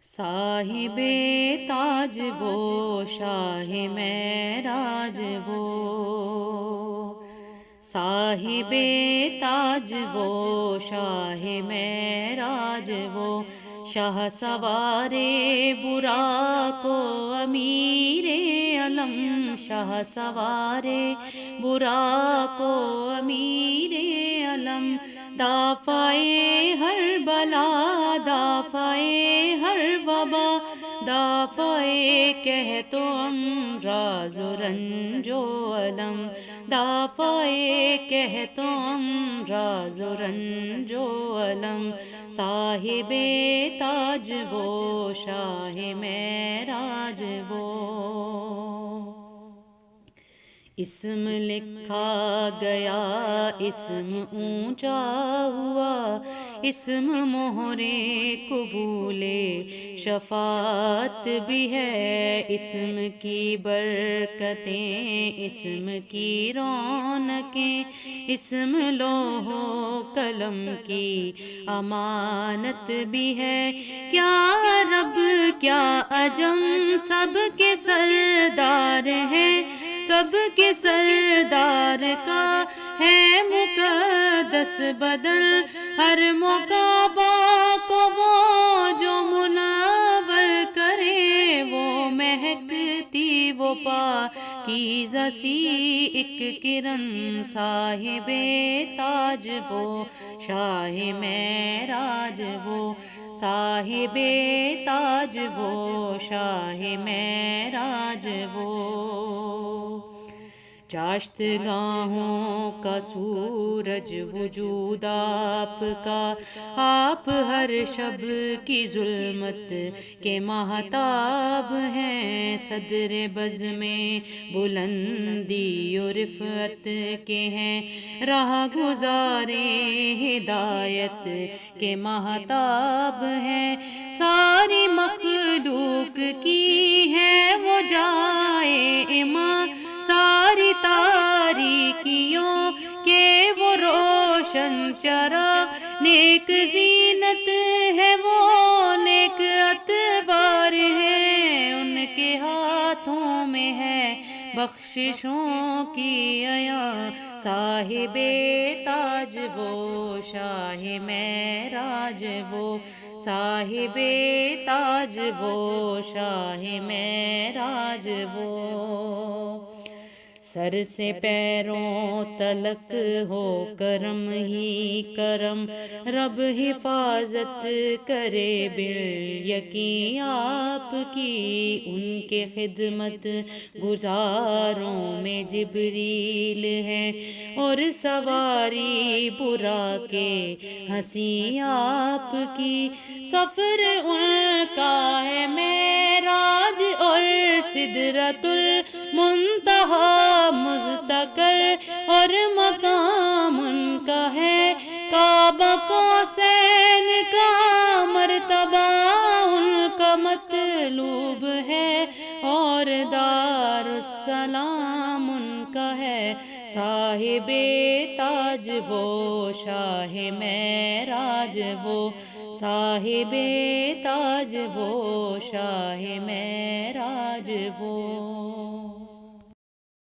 صاحب تاج وہ شاہ معراج وہ، صاحب تاج وہ شاہ معراج وہ، شاہ سوار براق و امیر علم، شاہ سوار براق و امیر علم، دافع ہر بلا دافع ہر وبا، دافع قحط و امراض و رنج و الم، دافع قحط و امراض و رنج و الم، صاحب تاج وہ شاہ معراج وہ۔ اسم لکھا گیا اسم اونچا ہوا، اسم مہر قبول شفاعت بھی ہے، اسم کی برکتیں اسم کی رونقیں، اسم لوح و قلم کی امانت بھی ہے، کیا عرب کیا عجم سب کے سردار ہیں، سب کے سردار کا ہے مقدس بدن، ہر مقابہ کو وہ جو منور کرے، وہ مہکتی وہ پاکیزہ سی ایک کرن، صاحب تاج وہ شاہ معراج وہ، صاحب تاج وہ شاہ معراج وہ۔ چاشت گاہوں کا سورج وجود آپ کا، آپ ہر شب کی ظلمت کے ماہتاب ہیں، صدر بزم بلندی و رفعت کے ہیں، راہ گزار ہدایت کے ماہتاب ہیں، ساری مخلوق کی ہے وہ جائے اماں، ساری تاریکیوں کے وہ روشن چراغ، نیک زینت ہے وہ نیک اتوار ہے، ان کے ہاتھوں میں ہے بخششوں کی عیاں، صاحب تاج وہ شاہ معراج وہ، صاحب تاج وہ شاہ معراج وہ۔ سر سے پیروں تلک ہو کرم ہی کرم، رب حفاظت کرے بالیقین آپ کی، ان کے خدمت گزاروں میں جبریل ہیں، اور سواری براق حسیں آپ کی، سفر ان کا ہے معراج اور سدرۃ المنتہی مستقر، اور مقام ان کا ہے کعبہ قوسین کا مرتبہ، ان کا مطلوب ہے اور دار السلام ان کا ہے، صاحب تاج وہ شاہ معراج وہ، صاحب تاج وہ شاہ معراج وہ۔